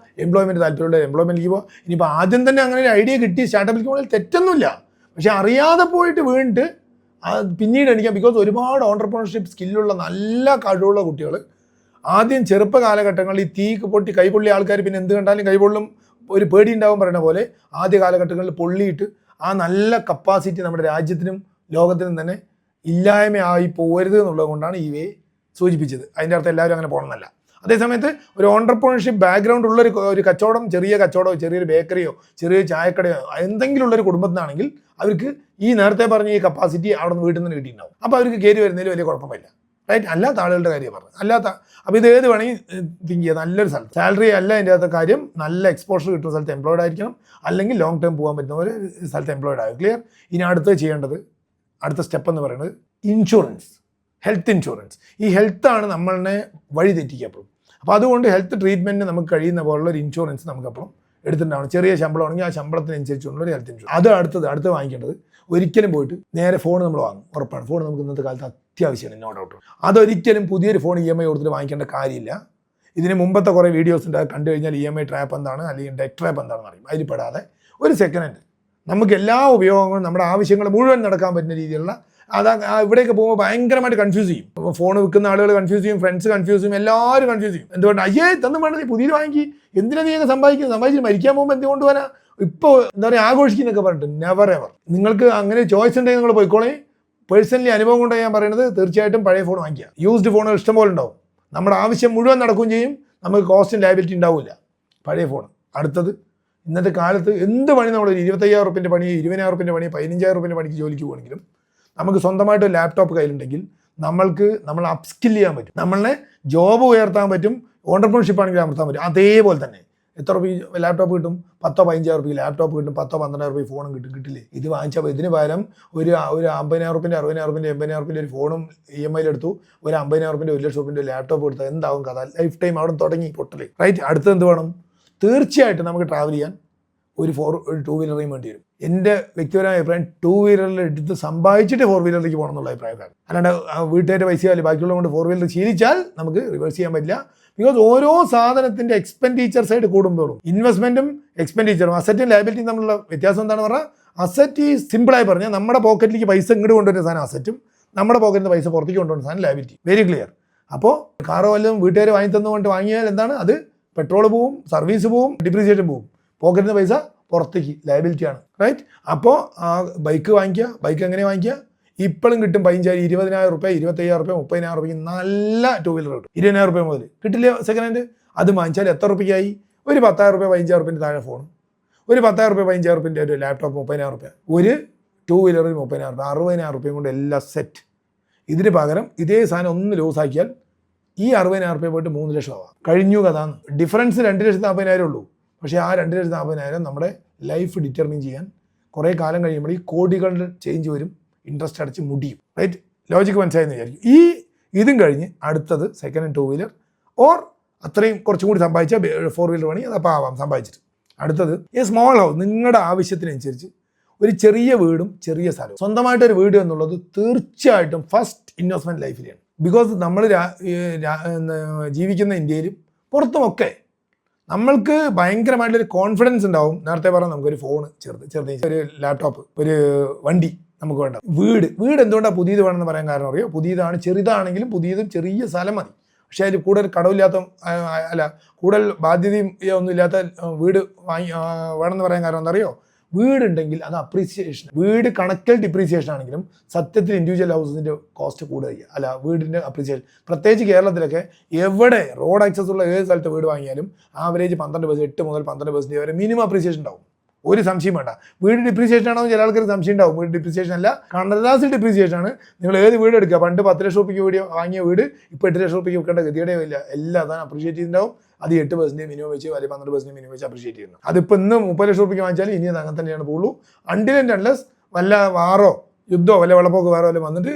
എംപ്ലോയ്മെൻറ്റ് താല്പര്യമുള്ള എംപ്ലോയ്മെൻറ്റിലേക്ക് പോകാം. ഇനിയിപ്പോൾ ആദ്യം തന്നെ അങ്ങനെ ഒരു ഐഡിയ കിട്ടി സ്റ്റാർട്ടപ്പിലേക്ക് പോകാൻ തെറ്റൊന്നുമില്ല. പക്ഷേ അറിയാതെ പോയിട്ട് വീണിട്ട് പിന്നീട് എണീക്കാം. ബിക്കോസ് ഒരുപാട് ഓണ്ടർപ്രണർഷിപ്പ് സ്കില്ലുള്ള നല്ല കഴിവുള്ള കുട്ടികൾ ആദ്യം ചെറുപ്പ കാലഘട്ടങ്ങളിൽ ഈ തീ പൊട്ടി കൈപൊള്ളിയ ആൾക്കാർ പിന്നെ എന്ത് കണ്ടാലും കൈപൊള്ളും, ഒരു പേടി ഉണ്ടാവും പറയുന്ന പോലെ ആദ്യ കാലഘട്ടങ്ങളിൽ പൊള്ളിയിട്ട് ആ നല്ല കപ്പാസിറ്റി നമ്മുടെ രാജ്യത്തിനും ലോകത്തിനും തന്നെ ഇല്ലായ്മയായി പോകരുത് എന്നുള്ളത് കൊണ്ടാണ് ഈ വേ സൂചിപ്പിച്ചത്. അതിൻ്റെ അർത്ഥം എല്ലാവരും അങ്ങനെ പോകണമെന്നല്ല. അതേസമയത്ത് ഒരു ഓണ്ടർപ്രണർഷിപ്പ് ബാക്ക്ഗ്രൗണ്ട് ഉള്ളൊരു കച്ചവടം, ചെറിയ കച്ചവടമോ ചെറിയൊരു ബേക്കറിയോ ചെറിയൊരു ചായക്കടയോ എന്തെങ്കിലും ഉള്ളൊരു കുടുംബത്തിനാണെങ്കിൽ അവർക്ക് ഈ നേരത്തെ പറഞ്ഞ ഈ കപ്പാസിറ്റി അവിടെ നിന്ന് വീട്ടിൽ നിന്ന് കിട്ടിയിട്ടുണ്ടാവും. അപ്പോൾ അവർക്ക് കയറി വരുന്നതിൽ വലിയ കുഴപ്പമില്ല. റൈറ്റ്? അല്ലാത്ത ആളുകളുടെ കാര്യം പറഞ്ഞു. അപ്പോൾ ഇത് ഏത് വേണമെങ്കിൽ തിങ്ക് ചെയ്യുക. നല്ലൊരു സ്ഥലത്ത് സാലറി അല്ല അതിൻ്റെ അകത്തെ കാര്യം, നല്ല എക്സ്പോഷർ കിട്ടുന്ന സ്ഥലത്ത് എംപ്ലോയിഡ് ആയിരിക്കണം, അല്ലെങ്കിൽ ലോങ് ടേം പോകാൻ പറ്റുന്ന ഒരു സ്ഥലത്ത് എംപ്ലോയിഡ് ആകും. ക്ലിയർ? ഇനി അടുത്ത സ്റ്റെപ്പ് എന്ന് പറയുന്നത് ഇൻഷുറൻസ്, ഹെൽത്ത് ഇൻഷുറൻസ്. ഈ ഹെൽത്താണ് നമ്മളെ വഴി തെറ്റിക്കപ്പോഴും. അപ്പോൾ അതുകൊണ്ട് ഹെൽത്ത് ട്രീറ്റ്മെൻറ്റ് നമുക്ക് കഴിയുന്ന പോലുള്ള ഒരു ഇൻഷുറൻസ് നമുക്കപ്പോഴും എടുത്തിട്ടുണ്ടാവണം. ചെറിയ ശമ്പളമാണെങ്കിൽ ആ ശമ്പളത്തിനനുസരിച്ചുള്ളൊരു ഹെൽത്ത് ഇൻഷുറൻസ്. അത് അടുത്ത് വാങ്ങിക്കേണ്ടത് ഒരിക്കലും പോയിട്ട് നേരെ ഫോൺ നമ്മൾ വാങ്ങും. ഉറപ്പാണ് ഫോൺ നമുക്ക് ഇന്നത്തെ കാലത്ത് അത്യാവശ്യമാണ്, നോ ഡൗട്ട്. അതൊരിക്കലും പുതിയൊരു ഫോൺ EMI കൊടുത്തിട്ട് വാങ്ങിക്കേണ്ട കാര്യമില്ല. ഇതിന് മുമ്പത്തെ കുറേ വീഡിയോസ് ഉണ്ട്, കണ്ടു കഴിഞ്ഞാൽ EMI ട്രാപ്പ് എന്താണ് അല്ലെങ്കിൽ ഡെറ്റ് ട്രാപ്പ് എന്താണെന്ന് അറിയും. അതിൽ പെടാതെ ഒരു സെക്കൻഡ് ഹാൻഡ് നമുക്ക് എല്ലാ ഉപയോഗങ്ങളും നമ്മുടെ ആവശ്യങ്ങൾ മുഴുവൻ നടക്കാൻ പറ്റുന്ന രീതിയിലുള്ള ഇവിടെയൊക്കെ പോകുമ്പോൾ ഭയങ്കരമായിട്ട് കൺഫ്യൂസ് ചെയ്യും. ഫോൺ വിൽക്കുന്ന ആളുകൾ കൺഫ്യൂസ് ചെയ്യും, ഫ്രണ്ട്സ് കൺഫ്യൂസ് ചെയ്യും, എല്ലാവരും കൺഫ്യൂസ് ചെയ്യും. എന്തുകൊണ്ട് തന്നും വേണ്ട, നീ പുതിയത് വാങ്ങി എന്തിനാ നീ സമ്പാദിച്ച് മരിക്കാൻ പോകുമ്പോൾ എന്തുകൊണ്ട് വരാം ഇപ്പോൾ എന്താ പറയുക ആഘോഷിക്കുന്നൊക്കെ പറഞ്ഞിട്ട് നെവർ എവർ. നിങ്ങൾക്ക് അങ്ങനെ ചോയ്സ് ഉണ്ടെങ്കിൽ നിങ്ങൾ പോയിക്കോളേ. പേഴ്സണലി അനുഭവം കൊണ്ട് ഞാൻ പറയുന്നത് തീർച്ചയായിട്ടും പഴയ ഫോൺ വാങ്ങിക്കുക. യൂസ്ഡ് ഫോണുകൾ ഇഷ്ടംപോലെ ഉണ്ടാവും, നമ്മുടെ ആവശ്യം മുഴുവൻ നടക്കുകയും ചെയ്യും, നമുക്ക് കോസ്റ്റും ലയബിലിറ്റി ഉണ്ടാവില്ല പഴയ ഫോൺ. അടുത്തത്, ഇന്നത്തെ കാലത്ത് എന്ത് പണി നമ്മൾ 25,000 റുപ്യൻ്റെ പണി, 20,000 റുപ്യൻ്റെ പണി, 15,000 റുപ്യൻ്റെ പണിക്ക് ജോലിക്ക് പോകണമെങ്കിലും നമുക്ക് സ്വന്തമായിട്ട് ലാപ്ടോപ്പ് കയ്യിലുണ്ടെങ്കിൽ നമ്മൾ അപ്സ്കിൽ ചെയ്യാൻ പറ്റും, നമ്മളെ ജോബ് ഉയർത്താൻ പറ്റും, ഓണ്ടർപ്രണർഷിപ്പ് ആണെങ്കിൽ അമർത്താൻ പറ്റും. അതേപോലെ തന്നെ എത്ര റുപ്യ ലാപ്ടോപ്പ് കിട്ടും? 10-15,000 റുപ്യ ലാപ്ടോപ്പ് കിട്ടും, 10-12,000 റുപ്യ ഫോണും കിട്ടില്ലേ? ഇത് വാങ്ങിച്ചപ്പോൾ ഇതിന് പകരം ഒരു 50,000 റുപ്യൻ്റെ 60,000 റുപ്യൻ്റെ 80,000 റുപ്യൻ്റെ ഒരു ഫോണും EMI എടുത്തു, ഒരു 50,000 റുപ്യൻ്റെ 1,00,000 റുപ്യൻ്റെ ലാപ്ടോപ്പ് എടുത്താൽ എന്താവും കഥ? ലൈഫ് ടൈം അവിടെ തുടങ്ങി പൊട്ടല്. റൈറ്റ്. അടുത്തത് എന്ത് വേണം? തീർച്ചയായിട്ടും നമുക്ക് ട്രാവൽ ചെയ്യാൻ ഒരു 2 വീലറേയും വേണ്ടി വരും. എൻ്റെ വ്യക്തിപരമായ അഭിപ്രായം 2 വീലറിൽ എടുത്ത് സമ്പാദിച്ചിട്ട് 4 വീലറിലേക്ക് പോകണം എന്നുള്ള അഭിപ്രായമാണ്. അല്ലാണ്ട് വീട്ടുകാരുടെ പൈസ അല്ലെങ്കിൽ ബാക്കിയുള്ള കൊണ്ട് 4 വീലർ ശീലിച്ചാൽ നമുക്ക് റിവേഴ്സ് ചെയ്യാൻ പറ്റില്ല. ബിക്കോസ് ഓരോ സാധനത്തിൻ്റെ എക്സ്പെൻഡിച്ചർ സൈഡ് കൂടുമ്പോഴും ഇൻവെസ്റ്റ്മെൻറ്റും എക്സ്പെൻഡിച്ചറും അസറ്റും ലയബിലിറ്റിയും തമ്മിലുള്ള വ്യത്യാസം എന്താണെന്ന് പറഞ്ഞാൽ, അസറ്റ് ഈ സിമ്പിളായി പറഞ്ഞാൽ നമ്മുടെ പോക്കറ്റിലേക്ക് പൈസ ഇങ്ങോട്ട് കൊണ്ടുവരുന്ന സാധനം അസറ്റും, നമ്മുടെ പോക്കറ്റിൽ നിന്ന് പൈസ പുറത്തേക്ക് കൊണ്ടുവരുന്ന സാധനം ലയബിലിറ്റി. Very clear. അപ്പോൾ കാറോ വല്ലതും വീട്ടുകാർ വാങ്ങി തന്നുകൊണ്ട് വാങ്ങിയാൽ എന്താണ്? അത് പെട്രോൾ പോവും, സർവീസ് പോവും, ഡിപ്രീസിയേഷൻ പോവും, പോക്കറ്റിൽ നിന്ന് പൈസ പുറത്തേക്ക്, ലയബിലിറ്റിയാണ്. റൈറ്റ്. അപ്പോൾ ആ ബൈക്ക് വാങ്ങിക്കുക. ബൈക്ക് എങ്ങനെ വാങ്ങിക്കുക? ഇപ്പോഴും കിട്ടും 15,000, 20,000 റുപ്യ, 25,000 റുപ്യ, 30,000 റുപ്യക്ക് നല്ല 2 വീലർ കിട്ടും. 20,000 റുപ്യ മുതൽ കിട്ടില്ല സെക്കൻഡ് ഹാൻഡ്. അത് വാങ്ങിച്ചാൽ എത്ര റുപ്യക്കായി? ഒരു 10,000 റുപ്യ, 15,000 റുപ്യൻ്റെ താഴെ ഫോണും, ഒരു 10,000 റുപ്യ, 15,000 റുപ്യൻ്റെ ഒരു ലാപ്ടോപ്പ്, 30,000 റുപ്യ, ഒരു 2 വീലറിൽ 30,000 റുപ്യ, 60,000 റുപ്യയും കൊണ്ട് എല്ലാം സെറ്റ്. ഇതിന് പകരം ഇതേ സാധനം ഒന്ന് ലോസാക്കിയാൽ ഈ 60,000 റുപ്യ പോയിട്ട് 3 ലക്ഷം ആവാം. കഴിഞ്ഞു കഥാന്ന്. ഡിഫറൻസ് 2,40,000 ഉള്ളൂ. പക്ഷേ ആ 2,40,000 നമ്മുടെ ലൈഫ് ഡിറ്റർമിൻ ചെയ്യാൻ കുറേ കാലം കഴിയുമ്പോൾ ഈ കോടികളുടെ ചേഞ്ച് വരും, ഇൻട്രസ്റ്റ് അടച്ച് മുടിയും. റൈറ്റ്. ലോജിക്ക് മനസ്സിലായെന്ന് വിചാരിക്കും. ഇതും കഴിഞ്ഞ് അടുത്തത് സെക്കൻഡ് ഹാൻഡ് 2 വീലർ ഓർ അത്രയും കുറച്ചും കൂടി സമ്പാദിച്ചാൽ 4 വീലർ പണി, അതപ്പോൾ ആവാം സമ്പാദിച്ചിട്ട്. അടുത്തത് സ്മോൾ ഹൗസ്. നിങ്ങളുടെ ആവശ്യത്തിനനുസരിച്ച് ഒരു ചെറിയ വീടും ചെറിയ സ്ഥലവും. സ്വന്തമായിട്ടൊരു വീട് എന്നുള്ളത് തീർച്ചയായിട്ടും ഫസ്റ്റ് ഇൻവെസ്റ്റ്മെൻറ്റ് ലൈഫിലാണ്. ബിക്കോസ് നമ്മൾ ജീവിക്കുന്ന ഇന്ത്യയിലും പുറത്തുമൊക്കെ നമ്മൾക്ക് ഭയങ്കരമായിട്ടൊരു കോൺഫിഡൻസ് ഉണ്ടാവും. നേരത്തെ പറഞ്ഞാൽ നമുക്കൊരു ഫോണ് ചെറുത്, ഒരു ലാപ്ടോപ്പ്, ഒരു വണ്ടി നമുക്ക് വേണ്ട. വീട് എന്തുകൊണ്ടാണ് പുതിയത് വേണമെന്ന് പറയാൻ കാരണം അറിയോ? പുതിയതാണ്, ചെറുതാണെങ്കിലും പുതിയതും ചെറിയ സ്ഥലം മതി. പക്ഷേ അതിൽ കൂടുതൽ കടവില്ലാത്ത കൂടുതൽ ബാധ്യതയും ഒന്നും ഇല്ലാത്ത വീട് വേണമെന്ന് പറയാൻ കാരണം എന്താ അറിയോ? വീടുണ്ടെങ്കിൽ അത് അപ്രീസിയേഷൻ. വീട് കണക്കൽ ഡിപ്രീസിയേഷൻ ആണെങ്കിലും സത്യത്തിൽ ഇൻഡിവിജ്വൽ ഹൗസിൻ്റെ കോസ്റ്റ് കൂടുകയില്ല. അല്ല, വീടിൻ്റെ അപ്രീസിയേഷൻ. പ്രത്യേകിച്ച് കേരളത്തിലൊക്കെ എവിടെ റോഡ് ആക്സസ് ഉള്ള ഏത് സ്ഥലത്ത് വീട് വാങ്ങിയാലും ആവറേജ് 12%, 8 മുതൽ 12% വരെ മിനിമം അപ്രീസിയേഷൻ ഉണ്ടാവും. ഒരു സംശയം വേണ്ട. വീട് ഡിപ്രീസിയേഷൻ ആണോ ചില ആൾക്കാർക്ക് സംശയം ഉണ്ടാവും. വീട് ഡിപ്രീസിയേഷൻ അല്ല, കടലാസിൽ ഡിപ്രീസിയേഷൻ ആണ്. നിങ്ങൾ ഏത് വീട് എടുക്കുക, പണ്ട് 10 ലക്ഷം റുപ്യക്ക് വീട് വാങ്ങിയ വീട് ഇപ്പോൾ 8 ലക്ഷം റുപ്യക്ക് വെക്കേണ്ട ഗതിയുടെ ഇല്ല. എല്ലാം അതാണ് അപ്രീഷിയേറ്റ് ചെയ്യുന്നുണ്ടാവും. അത് 8% മിനിമം വെച്ച്, അല്ലെങ്കിൽ 12% മിനിമം വെച്ച് അപ്രീഷിയേറ്റ് ചെയ്യുന്നു. അതിപ്പോൾ ഇന്ന് 30 ലക്ഷം റുപ്യക്ക് വാങ്ങിച്ചാൽ ഇനി അത് അങ്ങനെ തന്നെയാണ് പോകുള്ളൂ. അൺടിൽ ആൻഡ് അൺലെസ് വല്ല വാറോ യുദ്ധമോ വല്ല വെള്ളപ്പൊക്കോ വേറെ വല്ല വന്നിട്ട്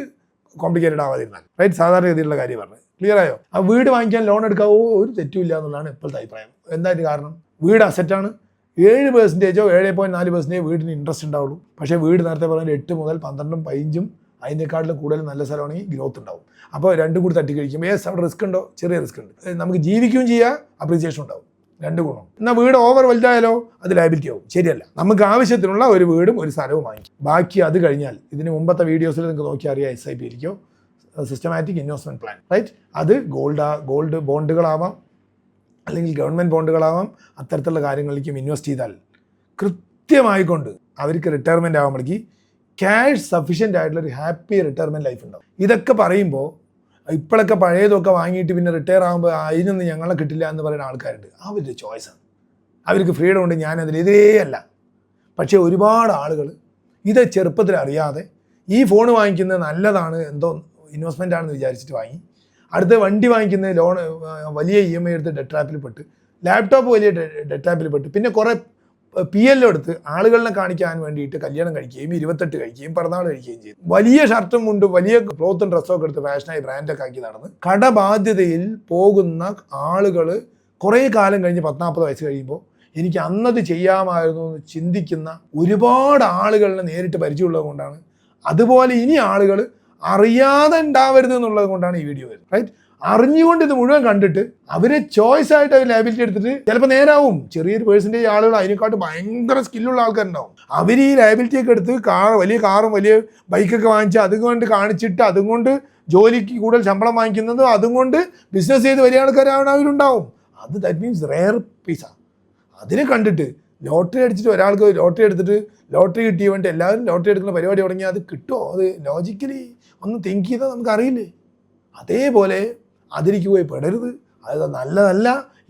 കോംപ്ലിക്കേറ്റഡ് ആവാതിരുന്നാൽ. റൈറ്റ്. സാധാരണ രീതിയിലുള്ള കാര്യം പറഞ്ഞു. ക്ലിയർ ആയോ? ആ വീട് വാങ്ങിക്കാൻ ലോൺ എടുക്കാവോ ഒരു തെറ്റുമില്ല എന്നുള്ളതാണ് ഇപ്പോഴത്തെ അഭിപ്രായം. എന്തായാലും കാരണം വീട് അസറ്റാണ്. 7%, 7.4% വീടിന് ഇൻട്രസ്റ്റ് ഉണ്ടാവുള്ളൂ. പക്ഷേ വീട് നേരത്തെ പറഞ്ഞാൽ 8 മുതൽ 12, 15 അതിനേക്കാട്ടിലും കൂടുതൽ നല്ല സ്ഥലമാണെങ്കിൽ ഗ്രോത്ത് ഉണ്ടാവും. അപ്പോൾ രണ്ടും കൂടി തട്ടിക്കഴിക്കും. അവിടെ റിസ്ക് ഉണ്ടോ? ചെറിയ റിസ്ക് ഉണ്ട്. നമുക്ക് ജീവിക്കുകയും ചെയ്യാം, അപ്രീസിയേഷൻ ഉണ്ടാവും. 2 ഗുണം. എന്നാൽ വീട് ഓവർ വലുതായാലോ അത് ലയബിലിറ്റി ആവും. ശരിയല്ല. നമുക്ക് ആവശ്യത്തിനുള്ള ഒരു വീടും ഒരു സ്ഥലവും വാങ്ങിക്കും. ബാക്കി അത് കഴിഞ്ഞാൽ ഇതിന് മുമ്പത്തെ വീഡിയോസിൽ നിങ്ങൾക്ക് നോക്കി അറിയാം, SIP ഇരിക്കോ, സിസ്റ്റമാറ്റിക് ഇൻവെസ്റ്റ്മെൻറ്റ് പ്ലാൻ. റൈറ്റ്. അത് ഗോൾഡ് ബോണ്ടുകളാവാം, അല്ലെങ്കിൽ ഗവൺമെൻറ് ബോണ്ടുകളാവാം. അത്തരത്തിലുള്ള കാര്യങ്ങളിലേക്കും ഇൻവെസ്റ്റ് ചെയ്താൽ കൃത്യമായിക്കൊണ്ട് അവർക്ക് റിട്ടയർമെൻറ്റ് ആകുമ്പോഴേക്ക് ക്യാഷ് സഫീഷ്യൻ്റ് ആയിട്ടുള്ളൊരു ഹാപ്പി റിട്ടയർമെൻറ്റ് ലൈഫ് ഉണ്ടാവും. ഇതൊക്കെ പറയുമ്പോൾ ഇപ്പോഴൊക്കെ പഴയതൊക്കെ വാങ്ങിയിട്ട് പിന്നെ റിട്ടയർ ആകുമ്പോൾ അതിനൊന്നും ഞങ്ങളെ കിട്ടില്ല എന്ന് പറയുന്ന ആൾക്കാരുണ്ട്. അവരുടെ ചോയ്സാണ്, അവർക്ക് ഫ്രീഡം ഉണ്ട്. ഞാനതിനെതിരേ അല്ല. പക്ഷേ ഒരുപാട് ആളുകൾ ഇത് ചെറുപ്പത്തിൽ അറിയാതെ ഈ ഫോൺ വാങ്ങിക്കുന്നത് നല്ലതാണ്, എന്തോ ഇൻവെസ്റ്റ്മെൻ്റ് ആണെന്ന് വിചാരിച്ചിട്ട് വാങ്ങി, അടുത്ത വണ്ടി വാങ്ങിക്കുന്നത് ലോൺ വലിയ EMI എടുത്ത് ഡെറ്റ് ട്രാപ്പിൽ പെട്ട്, ലാപ്ടോപ്പ് വലിയ ഡെറ്റ് ട്രാപ്പിൽ പെട്ട്, പിന്നെ കുറേ PL എടുത്ത് ആളുകളെ കാണിക്കാൻ വേണ്ടിയിട്ട് കല്യാണം കഴിക്കുകയും 28 കഴിക്കുകയും പിറന്നാൾ കഴിക്കുകയും ചെയ്തു. വലിയ ഷർട്ടും മുണ്ടും വലിയ ക്ലോത്തും ഡ്രസ്സൊക്കെ എടുത്ത് ഫാഷനായി ബ്രാൻഡൊക്കെ ആക്കി നടന്ന് കടബാധ്യതയിൽ പോകുന്ന ആളുകൾ കുറേ കാലം കഴിഞ്ഞ് 40 വയസ്സ് കഴിയുമ്പോൾ എനിക്ക് അന്നത് ചെയ്യാമായിരുന്നു എന്ന് ചിന്തിക്കുന്ന ഒരുപാട് ആളുകളെ നേരിട്ട് പരിചയമുള്ളത് കൊണ്ടാണ്. അതുപോലെ ഇനി ആളുകൾ അറിയാതെ ഉണ്ടാവരുത് എന്നുള്ളത് കൊണ്ടാണ് ഈ വീഡിയോ വരുന്നത്. റൈറ്റ്. അറിഞ്ഞുകൊണ്ട് ഇത് മുഴുവൻ കണ്ടിട്ട് അവരെ ചോയ്സ് ആയിട്ട് അവർ ലയബിലിറ്റി എടുത്തിട്ട് ചിലപ്പോൾ നേരാവും. ചെറിയൊരു പേഴ്സൻറ്റേജ് ആളുകൾ അതിനെക്കാട്ട് ഭയങ്കര സ്കില്ലുള്ള ആൾക്കാരുണ്ടാവും. അവർ ഈ ലയബിലിറ്റിയൊക്കെ എടുത്ത് വലിയ കാറും വലിയ ബൈക്കൊക്കെ വാങ്ങിച്ച് അതുകൊണ്ട് കാണിച്ചിട്ട് അതുകൊണ്ട് ജോലിക്ക് കൂടുതൽ ശമ്പളം വാങ്ങിക്കുന്നതും അതുകൊണ്ട് ബിസിനസ് ചെയ്ത് വലിയ ആൾക്കാരാണ് അവരുണ്ടാവും. ദാറ്റ് മീൻസ് റെയർ പീസാണ്. അതിനെ കണ്ടിട്ട് ലോട്ടറി അടിച്ചിട്ട് ഒരാൾക്ക് ലോട്ടറി എടുത്തിട്ട് ലോട്ടറി കിട്ടിയ വേണ്ടി എല്ലാവരും ലോട്ടറി എടുക്കുന്ന പരിപാടി തുടങ്ങിയാൽ അത് കിട്ടുമോ? അത് ലോജിക്കലി ഒന്ന് തിങ്ക് ചെയ്താൽ നമുക്കറിയില്ലേ? അതേപോലെ അതിലേക്ക് പോയി പെടരുത്, അത് നല്ലതല്ല.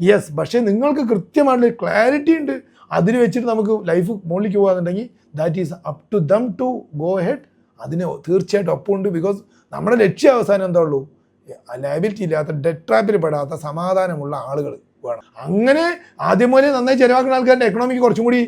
യെസ്, പക്ഷേ നിങ്ങൾക്ക് കൃത്യമായിട്ടുള്ള ക്ലാരിറ്റി ഉണ്ട്. അതിന് വെച്ചിട്ട് നമുക്ക് ലൈഫ് മുകളിലേക്ക് പോകാന്നുണ്ടെങ്കിൽ that is up to them to go head. അതിന് തീർച്ചയായിട്ടും ഒപ്പമുണ്ട്. ബിക്കോസ് നമ്മുടെ ലക്ഷ്യ അവസാനം എന്താ ഉള്ളൂ? ലയബിലിറ്റി ഇല്ലാത്ത, ഡെറ്റ് ട്രാപ്പിൽ പെടാത്ത, സമാധാനമുള്ള ആളുകൾ വേണം. അങ്ങനെ ആദ്യം പോലെ നന്നായി ചിലവാക്കുന്ന ആൾക്കാരുടെ എക്കണോമിക്ക് കുറച്ചും കൂടി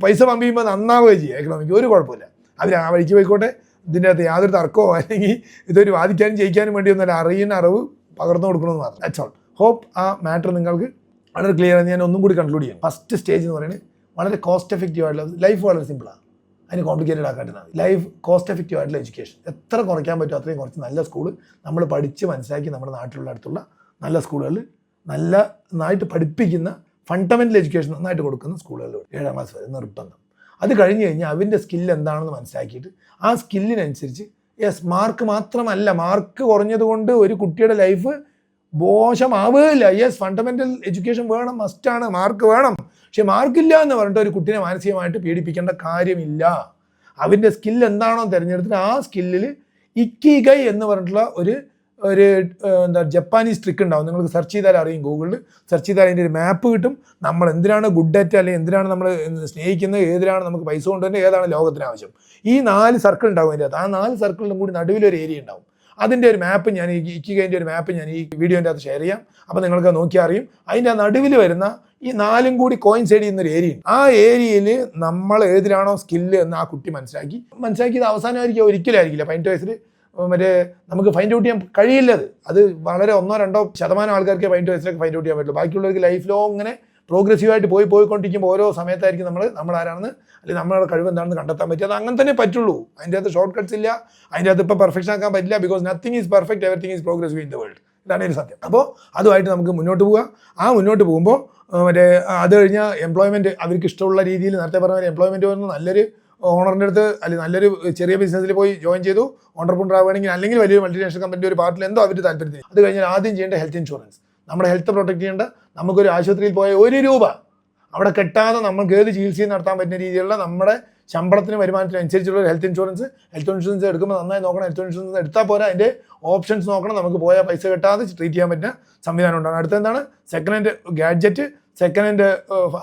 പൈസ പമ്പ് ചെയ്യുമ്പോൾ നന്നാവുകയും ചെയ്യും. എക്കണോമിക്ക് ഒരു കുഴപ്പമില്ല, അവർ ആ വഴിക്ക് പോയിക്കോട്ടെ. ഇതിൻ്റെ അകത്ത് യാതൊരു തർക്കമോ അല്ലെങ്കിൽ ഇതൊരു വാദിക്കാനും ജയിക്കാനും വേണ്ടി ഒന്നല്ല, അറിയുന്ന അറിവ് പകർന്നു കൊടുക്കണമെന്ന് മാത്രം. That's all. ഹോപ്പ് ആ മാറ്റർ നിങ്ങൾക്ക് വളരെ ക്ലിയർ ആണ്. ഞാൻ ഒന്നും കൂടി കൺക്ലൂഡ് ചെയ്യാം. ഫസ്റ്റ് സ്റ്റേജ് എന്ന് പറയുന്നത് വളരെ കോസ്റ്റ് എഫക്റ്റീവ് ആയിട്ടുള്ള ലൈഫ്, വളരെ സിമ്പിളാണ്, അതിന് കോംപ്ലിക്കേറ്റഡ് ആക്കാട്ടില്ല. ലൈഫ് കോസ്റ്റ് എഫക്റ്റീവ് ആയിട്ടുള്ള എഡ്യൂക്കേഷൻ എത്ര കുറയ്ക്കാൻ പറ്റുമോ അത്രയും കുറച്ച് നല്ല സ്കൂൾ നമ്മൾ പഠിച്ച് മനസ്സിലാക്കി നമ്മുടെ നാട്ടിലുള്ള അടുത്തുള്ള നല്ല സ്കൂളുകളിൽ നന്നായിട്ട് പഠിപ്പിക്കുന്ന ഫണ്ടമെൻ്റൽ എഡ്യൂക്കേഷൻ നന്നായിട്ട് കൊടുക്കുന്ന സ്കൂളുകളിൽ 7ാം ക്ലാസ് വരെ നിർബന്ധം. അത് കഴിഞ്ഞ് കഴിഞ്ഞാൽ അവൻ്റെ സ്കില്ല് എന്താണെന്ന് മനസ്സിലാക്കിയിട്ട് ആ സ്കില്ലിനനുസരിച്ച് മാർക്ക് മാത്രമല്ല, മാർക്ക് കുറഞ്ഞതുകൊണ്ട് ഒരു കുട്ടിയുടെ ലൈഫ് മോശമാവുകയില്ല. ഫണ്ടമെൻ്റൽ എഡ്യൂക്കേഷൻ വേണം, മസ്റ്റാണ്, മാർക്ക് വേണം. പക്ഷെ മാർക്കില്ല എന്ന് പറഞ്ഞിട്ട് ഒരു കുട്ടീനെ മാനസികമായിട്ട് പീഡിപ്പിക്കേണ്ട കാര്യമില്ല. അവൻ്റെ സ്കില്ല് എന്താണോ തിരഞ്ഞെടുത്തിട്ട് ആ സ്കില്ലിൽ ഇക്കിഗൈ എന്ന് പറഞ്ഞിട്ടുള്ള ഒരു ജപ്പാനീസ് ട്രിക്ക് ഉണ്ടാവും. നിങ്ങൾക്ക് സെർച്ച് ചെയ്താൽ അറിയും, ഗൂഗിളിൽ സെർച്ച് ചെയ്താൽ അതിൻ്റെ ഒരു മാപ്പ് കിട്ടും. നമ്മൾ എന്തിനാണ് ഗുഡ് അറ്റ്, അല്ലെങ്കിൽ എന്തിനാണ് നമ്മൾ സ്നേഹിക്കുന്നത്, ഏതിനാണ് നമുക്ക് പൈസ കൊണ്ടുവരുന്നത്, ഏതാണ് ലോകത്തിന് ആവശ്യം, ഈ 4 സർക്കിൾ ഉണ്ടാവും അതിൻ്റെ അകത്ത്. ആ 4 സർക്കിളിലും കൂടി നടുവിലൊരു ഏരിയ ഉണ്ടാവും. അതിൻ്റെ ഒരു മാപ്പ് ഞാൻ ഇക്കിഗൈൻ്റെ ഒരു മാപ്പ് ഞാൻ ഈ വീഡിയോൻ്റെ അകത്ത് ഷെയർ ചെയ്യാം. അപ്പോൾ നിങ്ങൾക്ക് നോക്കിയാൽ അറിയും. അതിൻ്റെ നടുവിൽ വരുന്ന ഈ 4ഉം കൂടി കോയിൻസൈഡ് ചെയ്യുന്നൊരു ഏരിയ. ആ ഏരിയയിൽ നമ്മൾ ഏതിലാണോ സ്കില്ല് എന്ന് ആ കുട്ടി മനസ്സിലാക്കിയത് അവസാനമായിരിക്കും, ഒരിക്കലും ആയിരിക്കില്ല. 18 വയസ്സിൽ നമുക്ക് ഫൈൻഡ് ഔട്ട് ചെയ്യാൻ കഴിയില്ലത്. അത് വളരെ 1-2% ആൾക്കാർക്ക് 18 വയസ്സിലേക്ക് ഫൈൻഡ് ഔട്ട് ചെയ്യാൻ പറ്റുള്ളൂ. ബാക്കിയുള്ളവർക്ക് ലൈഫ് ലോങ് ഇങ്ങനെ പ്രോഗ്രസീവായിട്ട് പോയിക്കൊണ്ടിരിക്കുമ്പോൾ ഓരോ സമയത്തായിരിക്കും നമ്മൾ ആരാണെന്ന്, അല്ലെങ്കിൽ നമ്മുടെ കഴിവ് എന്താണെന്ന് കണ്ടെത്താൻ പറ്റുക. അത് അങ്ങനെ തന്നെ പറ്റുള്ളൂ. അതിൻ്റെ അകത്ത് ഷോർട്ട് കട്ട്സ് ഇല്ല. അതിൻ്റെ അകത്ത് ഇപ്പോൾ പെർഫെക്ഷൻ ആക്കാൻ പറ്റില്ല. Because nothing is perfect, everything is progressive in the world. ഇതാണ് ഒരു സത്യം. അപ്പോൾ അതുമായിട്ട് നമുക്ക് മുന്നോട്ട് പോവുക. ആ മുന്നോട്ട് പോകുമ്പോൾ അത് കഴിഞ്ഞാൽ എംപ്ലോയ്മെൻറ്റ് അവർക്ക് ഇഷ്ടമുള്ള രീതിയിൽ, നേരത്തെ പറഞ്ഞ എംപ്ലോയ്മെൻറ്റ് വന്ന് നല്ലൊരു ഓണറിൻ്റെ അടുത്ത് അല്ലെങ്കിൽ നല്ലൊരു ചെറിയ ബിസിനസ്സിൽ പോയി ജോയിൻ ചെയ്തു, ഓണ്ടർപ്രണർ ആവുകയാണെങ്കിൽ, അല്ലെങ്കിൽ വലിയൊരു മൾട്ടിനാഷണൽ കമ്പനിയുടെ ഒരു പാർട്ടിൽ എന്തോ അവർ താല്പര്യത്തിൽ. അത് കഴിഞ്ഞാൽ ആദ്യം ചെയ്യേണ്ട ഹെൽത്ത് ഇൻഷുറൻസ്, നമ്മുടെ ഹെൽത്ത് പ്രൊട്ടക്ട് ചെയ്യേണ്ട. നമുക്കൊരു ആശുപത്രിയിൽ പോയ 1 രൂപ അവിടെ കെട്ടാതെ നമുക്ക് ഏത് ചികിത്സയും നടത്താൻ പറ്റുന്ന രീതിയിലുള്ള നമ്മുടെ ശമ്പളത്തിന് വരുമാനത്തിനനുസരിച്ചുള്ള ഒരു ഹെൽത്ത് ഇൻഷുറൻസ് എടുക്കുമ്പോൾ നന്നായി നോക്കണം. ഹെൽത്ത് ഇൻഷുറൻസ് എടുത്താൽ പോരാ, അതിൻ്റെ ഓപ്ഷൻസ് നോക്കണം. നമുക്ക് പോയാൽ പൈസ കെട്ടാതെ ട്രീറ്റ് ചെയ്യാൻ പറ്റുന്ന സംവിധാനം ഉണ്ടാകും. അടുത്ത എന്താണ്? Second hand gadget, second hand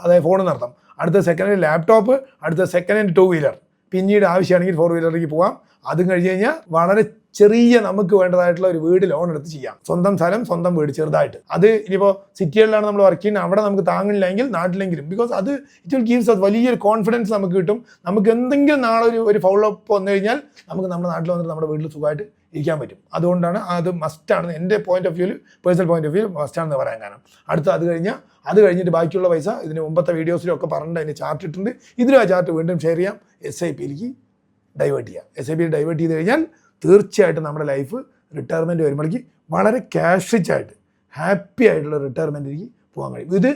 അതായത് ഫോൺ നടത്താം. അടുത്ത സെക്കൻഡ് ഹാൻഡ് ലാപ്ടോപ്പ്, അടുത്ത സെക്കൻഡ് ഹാൻഡ് 2 വീലർ, പിന്നീട് ആവശ്യമാണെങ്കിൽ 4 വീലറിലേക്ക് പോകാം. അതും കഴിഞ്ഞ് കഴിഞ്ഞാൽ വളരെ ചെറിയ നമുക്ക് വേണ്ടതായിട്ടുള്ള ഒരു വീട് ലോൺ എടുത്ത് ചെയ്യാം. സ്വന്തം സ്ഥലം, സ്വന്തം വീട് ചെറുതായിട്ട്. അത് ഇനിയിപ്പോൾ സിറ്റികളിലാണ് നമ്മൾ വർക്ക് ചെയ്യുന്നത്, അവിടെ നമുക്ക് താങ്ങില്ലെങ്കിൽ നാട്ടിലെങ്കിലും, ബിക്കോസ് അത് ഇറ്റ് വിൽ ഗീവ്സ് വലിയൊരു കോൺഫിഡൻസ് നമുക്ക് കിട്ടും. നമുക്ക് എന്തെങ്കിലും നാളെ ഒരു ഫൗളപ്പ് വന്നു കഴിഞ്ഞാൽ നമുക്ക് നമ്മുടെ നാട്ടിൽ വന്നിട്ട് നമ്മുടെ വീട്ടിൽ സുഖമായിട്ട് ഇരിക്കാൻ പറ്റും. അതുകൊണ്ടാണ് അത് മസ്റ്റാണ്. എൻ്റെ പോയിന്റ് ഓഫ് വ്യൂവിൽ, പേഴ്സണൽ പോയിന്റ് ഓഫ് വ്യൂ മസ്റ്റാണെന്ന് പറയാൻ കാരണം. അത് കഴിഞ്ഞിട്ട് ബാക്കിയുള്ള പൈസ ഇതിന് മുമ്പത്തെ വീഡിയോസിലൊക്കെ പറഞ്ഞിട്ട് അതിന് ചാർട്ട് ഇട്ടിട്ടുണ്ട്. ഇതിലും ആ ചാർട്ട് വീണ്ടും ഷെയർ ചെയ്യാം. SIPയിലേക്ക് ഡൈവേർട്ട് ചെയ്യാം. SIPയിൽ ഡൈവേർട്ട് ചെയ്ത് കഴിഞ്ഞാൽ തീർച്ചയായിട്ടും നമ്മുടെ ലൈഫ് റിട്ടയർമെൻറ്റ് വരുമ്പോഴേക്ക് വളരെ ക്യാഷ് റിച്ച് ആയിട്ട് ഹാപ്പി ആയിട്ടുള്ള റിട്ടയർമെൻറ്റിലേക്ക് പോകാൻ കഴിയും. ഇത്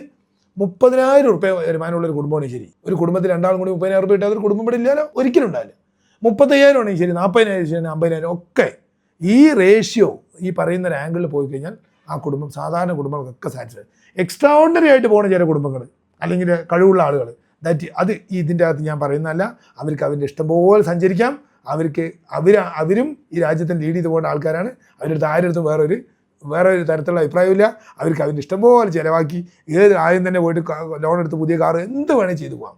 30,000 രൂപ വരുമാനമുള്ള ഒരു കുടുംബമാണെങ്കിൽ ശരി, ഒരു കുടുംബത്തിൽ 2 ആളും കൂടി 30,000 രൂപ ഇട്ടാൽ ഒരു കുടുംബം ഇവിടെ ഇല്ലല്ലോ, ഒരിക്കലും ഉണ്ടാവില്ല. 35,000 ആണെങ്കിൽ ശരി, 40,000 ശരി, 50,000 ഒക്കെ ഈ റേഷ്യോ ഈ പറയുന്ന ഒരു ആംഗിളിൽ പോയി കഴിഞ്ഞാൽ ആ കുടുംബം, സാധാരണ കുടുംബങ്ങൾക്കൊക്കെ സാറ്റിസ്ഫൈ. എക്സ്ട്രാ ഓർഡിനറി ആയിട്ട് പോകുന്ന ചില കുടുംബങ്ങൾ അല്ലെങ്കിൽ കഴിവുള്ള ആളുകൾ, അത് ഇതിൻ്റെ അകത്ത് ഞാൻ പറയുന്നതല്ല. അവർക്ക് അവരുടെ ഇഷ്ടംപോലെ സഞ്ചരിക്കാം. അവരും ഈ രാജ്യത്തെ ലീഡ് ചെയ്ത് പോകുന്ന ആൾക്കാരാണ്. അവരുടെ ആരുടെ വേറെ ഒരു തരത്തിലുള്ള അഭിപ്രായമില്ല. അവർക്ക് അവരുടെ ഇഷ്ടംപോലെ ചിലവാക്കി ഏത് ആദ്യം തന്നെ പോയിട്ട് ലോൺ എടുത്ത് പുതിയ കാറ് എന്ത് വേണേൽ ചെയ്തു പോകാം.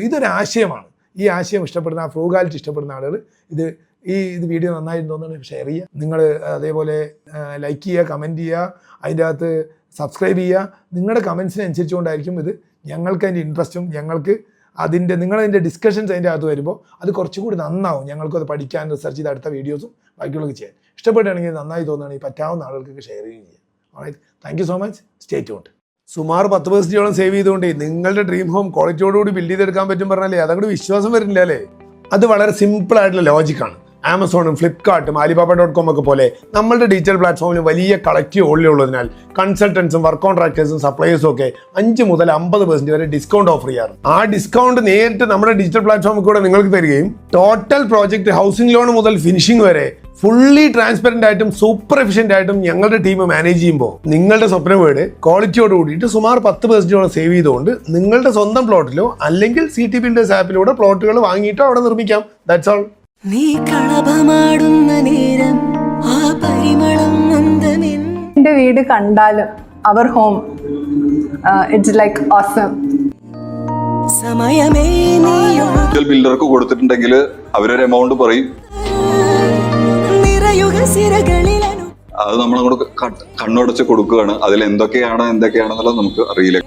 ഇതൊരു ആശയമാണ്. ഈ ആശയം ഇഷ്ടപ്പെടുന്ന, ആ ഫ്രൂഗാലിറ്റി ഇഷ്ടപ്പെടുന്ന ആളുകൾ ഇത് വീഡിയോ നന്നായി തോന്നുന്നു ഷെയർ ചെയ്യുക. നിങ്ങൾ അതേപോലെ ലൈക്ക് ചെയ്യുക, കമൻറ്റ് ചെയ്യുക, അതിൻ്റെ അകത്ത് സബ്സ്ക്രൈബ് ചെയ്യുക. നിങ്ങളുടെ കമൻസിനനുസരിച്ചുകൊണ്ടായിരിക്കും ഇത് ഞങ്ങൾക്ക് അതിൻ്റെ ഇൻട്രസ്റ്റും, ഞങ്ങൾക്ക് നിങ്ങളതിൻ്റെ ഡിസ്കഷൻസ് അതിൻ്റെ അകത്ത് വരുമ്പോൾ അത് കുറച്ചുകൂടി നന്നാവും. ഞങ്ങൾക്കത് പഠിക്കാൻ, റിസർച്ച് ചെയ്ത് അടുത്ത വീഡിയോസും ബാക്കിയുള്ളതൊക്കെ ചെയ്യാൻ. ഇഷ്ടപ്പെടുകയാണെങ്കിൽ, നന്നായി തോന്നുകയാണെങ്കിൽ പറ്റാവുന്ന ആളുകൾക്ക് ഷെയർ ചെയ്യുകയും ചെയ്യാം. Alright, thank you so much. Stay tuned. സുമാർ 10% സേവ് ചെയ്തുകൊണ്ട് നിങ്ങളുടെ ഡ്രീം ഹോം ക്വാളിറ്റിയോടുകൂടി ബിൽഡ് ചെയ്തെടുക്കാൻ പറ്റും പറഞ്ഞാലേ അതങ്ങോട്ട് വിശ്വാസം വരുന്നില്ല അല്ലേ? അത് വളരെ സിമ്പിൾ ആയിട്ടുള്ള ലോജിക്കാണ്. ആമസോണും ഫ്ലിപ്കാർട്ടും Alibaba.com ഒക്കെ പോലെ നമ്മളുടെ ഡിജിറ്റൽ പ്ലാറ്റ്ഫോമിൽ വലിയ കളക്റ്റീവ് ഓൾറെഡി ഉള്ളതിനാൽ കൺസൾട്ടൻസും വർക്ക് കോൺട്രാക്ടേഴ്സും സപ്ലൈയേഴ്സും ഒക്കെ 5 മുതൽ 50% വരെ ഡിസ്കൗണ്ട് ഓഫർ ചെയ്യാറ്. ആ ഡിസ്കൗണ്ട് നേരിട്ട് നമ്മുടെ ഡിജിറ്റൽ പ്ലാറ്റ്ഫോമിൽ കൂടെ നിങ്ങൾക്ക് തരികയും ടോട്ടൽ പ്രോജക്റ്റ് ഹൗസിംഗ് ലോൺ മുതൽ ഫിനിഷിംഗ് വരെ ഫുള്ളി ട്രാൻസ്പെറന്റ് ആയിട്ടും സൂപ്പർ എഫിഷ്യന്റ് ആയിട്ടും ഞങ്ങളുടെ ടീം മാനേജ് ചെയ്യുമ്പോൾ നിങ്ങളുടെ സ്വപ്ന വീട് ക്വാളിറ്റിയോട് കൂടിയിട്ട് സുമാർ 10% സേവ് ചെയ്തുകൊണ്ട് നിങ്ങളുടെ സ്വന്തം പ്ലോട്ടിലോ അല്ലെങ്കിൽ സിറ്റി ബിൽഡേഴ്സ് ആപ്പിലൂടെ പ്ലോട്ടുകൾ വാങ്ങിയിട്ടോ അവിടെ നിർമ്മിക്കാം. That's all. നീ കളഭമാടുന്ന നേരം ആ പരിമളം എന്റെ വീട് കണ്ടാലും our home it's like awesome. സമയമേ നീയോ ബിൽഡർക്ക് കൊടുത്തിട്ടുണ്ടെങ്കിൽ അവരൊരു എമൗണ്ട് പറയും, നിറയുക സിരകളിൽ അത് നമ്മളങ്ങോട്ട് കണ്ണുടച്ച് കൊടുക്കുകയാണ്. അതിൽ എന്തൊക്കെയാണെന്നുള്ളത് നമുക്ക് അറിയില്ല.